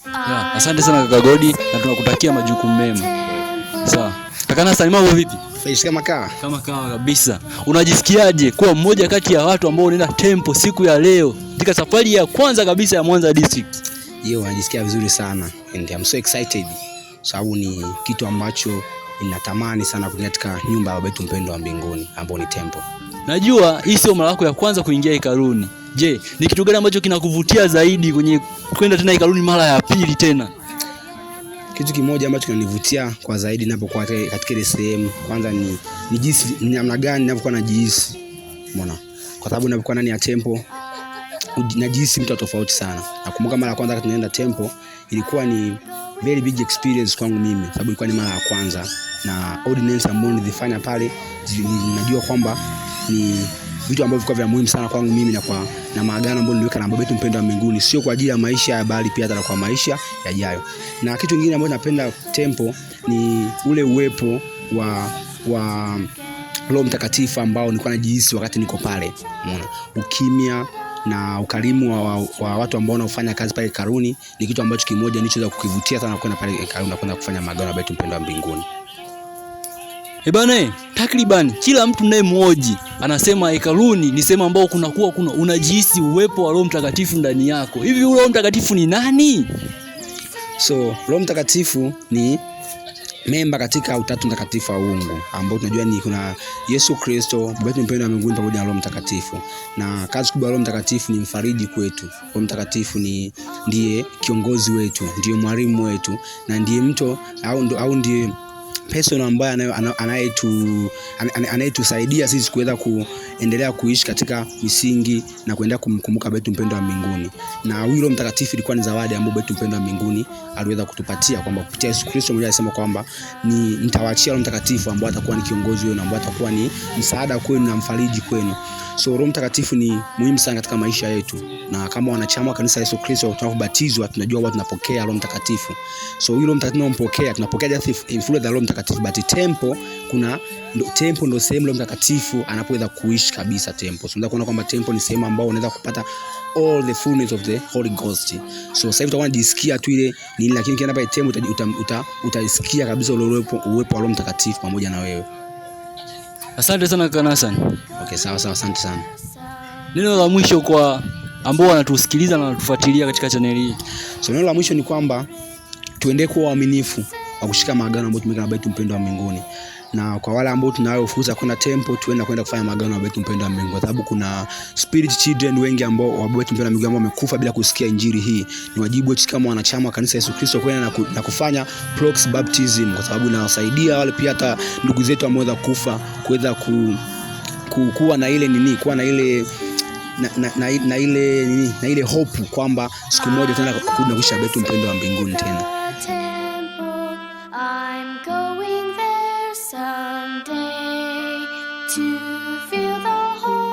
Yeah, asante sana kaka Godi na tunakutakia majukumu mema. Sawa. Kaka Nassan, mambo vipi? Fresh kama kawa. Kama kawa kabisa. Unajisikiaje kuwa mmoja kati ya watu ambao wanaenda tempo siku ya leo katika safari ya kwanza kabisa ya Mwanza District? Najisikia vizuri sana and I'm so excited. Sababu ni kitu ambacho ninatamani sana kuingia katika nyumba ya Baba yetu mpendwa wa mbinguni ambao ni tempo. Najua hii sio mara yako ya kwanza kuingia hekaluni. Je, ni kitu gani ambacho kinakuvutia zaidi kwenye kwenda tena hekaluni mara ya pili tena? Kitu kimoja ambacho kinanivutia kwa zaidi ninapokuwa katika ile sehemu, kwanza ni jinsi namna gani ninapokuwa najihisi. Umeona? Kwa sababu ninapokuwa ndani ya tempo najihisi mtu tofauti sana. Nakumbuka mara ya kwanza wakati tunaenda tempo ilikuwa ni very big experience kwangu mimi, sababu ilikuwa ni mara ya kwanza na ordinance ambayo nilifanya pale ninajua kwamba ni vitu ambavyo vilikuwa vya muhimu sana kwangu mimi na maagano ambayo niliweka na Baba yetu mpendwa wa mbinguni, sio kwa ajili ya maisha ya bali pia hata kwa maisha yajayo. Na kitu kingine ambacho napenda tempo ni ule uwepo wa Roho Mtakatifu ambao nilikuwa najihisi wakati niko pale. Umeona? Ukimya na ukarimu wa watu ambao wanafanya kazi pale hekaluni ni kitu ambacho kimoja nilichoweza kukivutia sana kwenda pale hekaluni na kwenda kufanya maagano na Baba yetu mpendwa wa mbinguni. Bana, takriban kila mtu mmoja anasema hekaluni ni sehemu ambao kuna unajihisi uwepo wa Roho Mtakatifu ndani yako. Hivi Roho Mtakatifu ni nani? So, Roho Mtakatifu ni memba katika Utatu Mtakatifu wa Mungu ambao tunajua ni kuna Yesu Kristo, Baba yetu mpendwa wa mbinguni pamoja na Roho Mtakatifu. Na kazi kubwa ya Roho Mtakatifu ni mfariji kwetu. Roho Mtakatifu ndiye kiongozi wetu, ndiye mwalimu wetu na ndiye mtu au ndiye person ambaye anayetusaidia sisi kuweza kuendelea kuishi katika misingi na kuendelea kumkumbuka Baba yetu mpendwa wa mbinguni. Na huyo Roho Mtakatifu ilikuwa ni zawadi ambayo Baba yetu mpendwa wa mbinguni aliweza kutupatia, kwamba kupitia Yesu Kristo mwenyewe alisema kwamba nitawaachia Roho Mtakatifu ambaye atakuwa ni kiongozi wenu, ambaye atakuwa ni msaada kwenu na mfariji kwenu. So Roho Mtakatifu ni muhimu sana katika maisha yetu, na kama wanachama wa kanisa la Yesu Kristo tunapobatizwa tunajua watu tunapokea Roho Mtakatifu. So huyo Roho Mtakatifu tunampokea, tunapokea just influence ya Roho Mtakatifu, but tempo tempo ndio sehemu Roho Mtakatifu anapoweza kuishi kabisa tempo. So unaweza kuona kwamba tempo ni sehemu ambayo unaweza kupata all the fullness of the Holy Ghost. So sasa hivi utakuwa unajisikia tu ile nini, lakini ukienda pale tempo utasikia kabisa uwepo wa Roho Mtakatifu pamoja na wewe. Asante sana kaka Nassan. Okay, sawa, asante sana. Neno la mwisho kwa ambao wanatusikiliza na wanatufuatilia katika channel hii. So neno la mwisho ni kwamba tuendelee kuwa waaminifu wa kushika maagano ambayo tumeweka na Baba yetu mpendwa wa mbinguni. Na kwa wale ambao tunayo fursa kwenda tempo, kwenda kufanya maagano na Baba yetu mpendwa wa mbinguni, kwa sababu kuna spirit children wengi ambao Baba yetu mpendwa wa mbinguni ambao wamekufa bila kusikia injili hii. Ni wajibu wetu kama wanachama wa kanisa Yesu Kristo kwenda na kufanya prox baptism, kwa sababu inawasaidia wale pia hata ndugu zetu ambao wameweza kufa kuweza kuwa na ile nini, kuwa na ile na ile hope kwamba siku moja tena kurudi na kuishi Baba yetu mpendwa wa mbinguni tena. To feel the whole